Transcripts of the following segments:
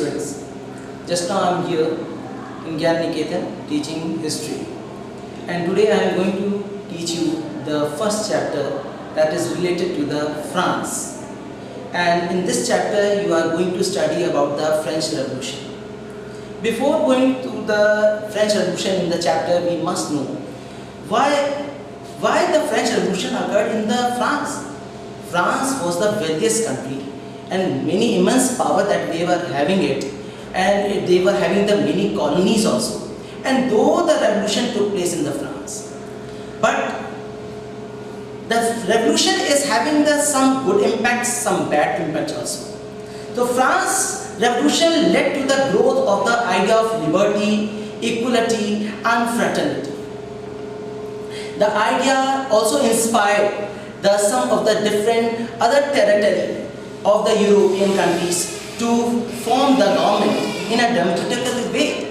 students. Just now I am here in Gyan Niketan teaching history, and today I am going to teach you the first chapter that is related to the France. And in this chapter you are going to study about the French Revolution. Before going to the French Revolution in the chapter, we must know why the French Revolution occurred in the France. France was the wealthiest country and many immense power that they were having it, and they were having the many colonies also. And though the revolution took place in the France, but the revolution is having some good impacts, some bad impacts also. So France revolution led to the growth of the idea of liberty, equality and fraternity. The idea also inspired some of the different other territory of the European countries to form the government in a democratic way.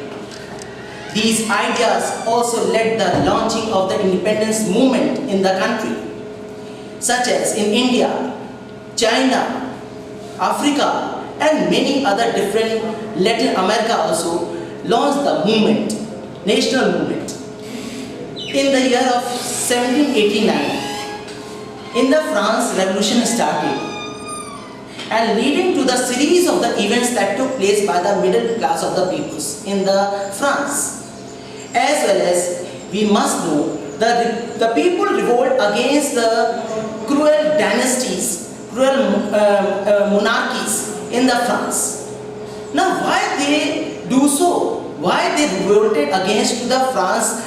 These ideas also led the launching of the independence movement in the country, such as in India, China, Africa and many other different Latin America also launched the movement, national movement. In the year of 1789, in the France revolution started, and leading to the series of the events that took place by the middle class of the peoples in the France. As well as we must know that the people revolt against the cruel dynasties, cruel monarchies in the France. Now why they do so? Why they revolted against the France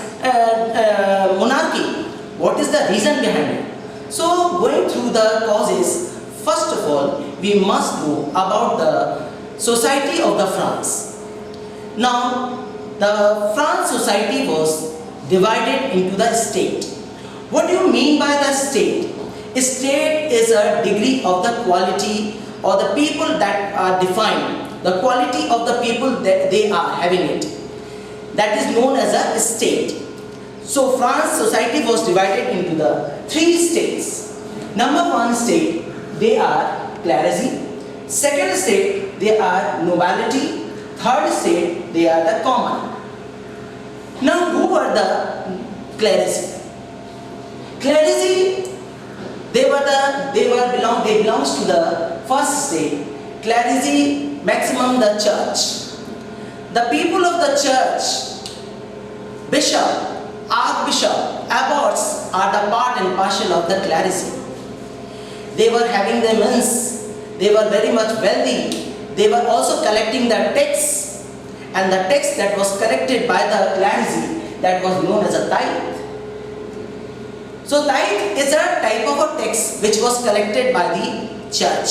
monarchy? What is the reason behind it? So going through the causes, first of all we must know about the society of the France. Now the France society was divided into the state. What do you mean by the state? A state is a degree of the quality or the people that are defined, the quality of the people that they are having it. That is known as a state. So France society was divided into the 3 states. Number 1 state, they are clerisy. Second state, they are nobility. Third state, they are the common. Now who are the clerisy? Clerisy, they belongs to the first state. Clerisy, maximum the church. The people of the church, bishop, archbishop, abbots are the part and parcel of the clerisy. They were having the immense, they were very much wealthy. They were also collecting the tax, and the tax that was collected by the clerisy, that was known as a tithe. So tithe is a type of a tax which was collected by the church.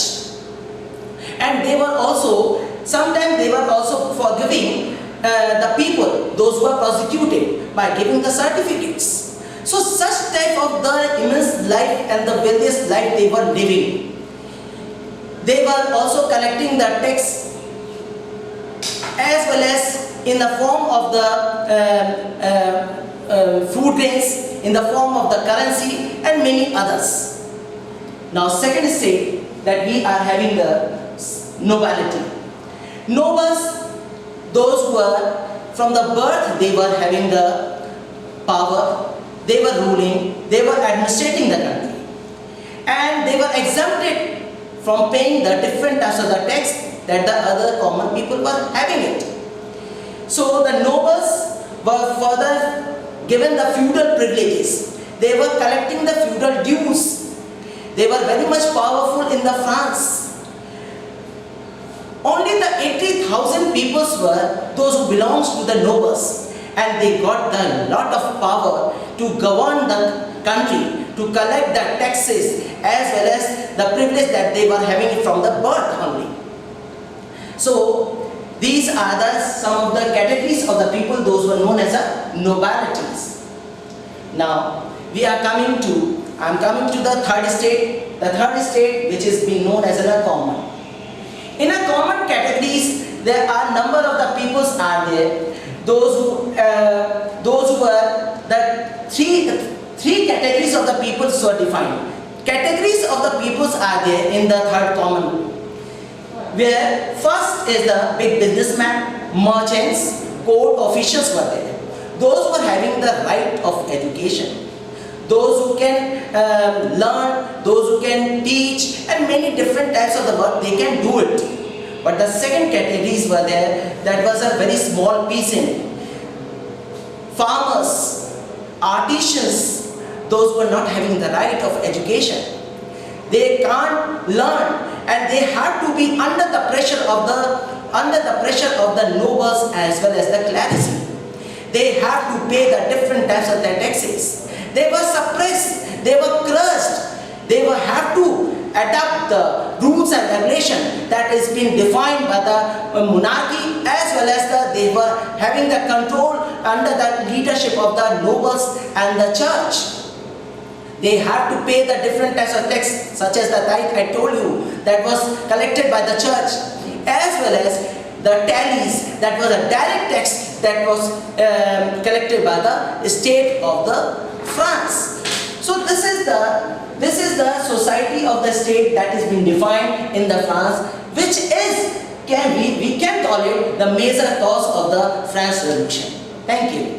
And they were also, sometimes they were also forgiving the people, those who are prosecuted, by giving the certificates. So such type of the immense life and the wealthiest life they were living. They were also collecting the tax as well as in the form of the food grains, in the form of the currency and many others. Now second state that we are having the nobility. Nobles, those who were from the birth, they were having the power, they were ruling, they were administrating the country, and they were exempted from paying the different types of the tax that the other common people were having it. So the nobles were further given the feudal privileges. They were collecting the feudal dues. They were very much powerful in the France. Only the 80,000 peoples were those who belonged to the nobles, and they got a lot of power to govern the country, to collect the taxes as well as the privilege that they were having from the birth only. So these are some of the categories of the people, those who are known as the nobilities. Now I am coming to the third state. The third state, which is being known as a common. In a common categories, there are number of the peoples are there. Those who were the three categories of the peoples were defined. Categories of the peoples are there in the third common. where first is the big businessman, merchants, court officials were there. Those who are having the right of education, those who can learn, those who can teach, and many different types of the work, they can do it. But the second categories were there, that was a very small piece in. Farmers, artisans, those who are not having the right of education. They can't learn, and they have to be under the pressure of the nobles as well as the clergy. They have to pay the different types of the taxes. They were suppressed, they were crushed, they will have to adapt the rules and regulation that is being defined by the monarchy, as well as they were having the control under the leadership of the nobles and the church. They have to pay the different types of tax, such as the tithe I told you, that was collected by the church, as well as the tallies, that was a direct tax that was collected by the state of the France. So this is the society of the state that is being defined in the France, which is we can call it the major cause of the France Revolution. Thank you.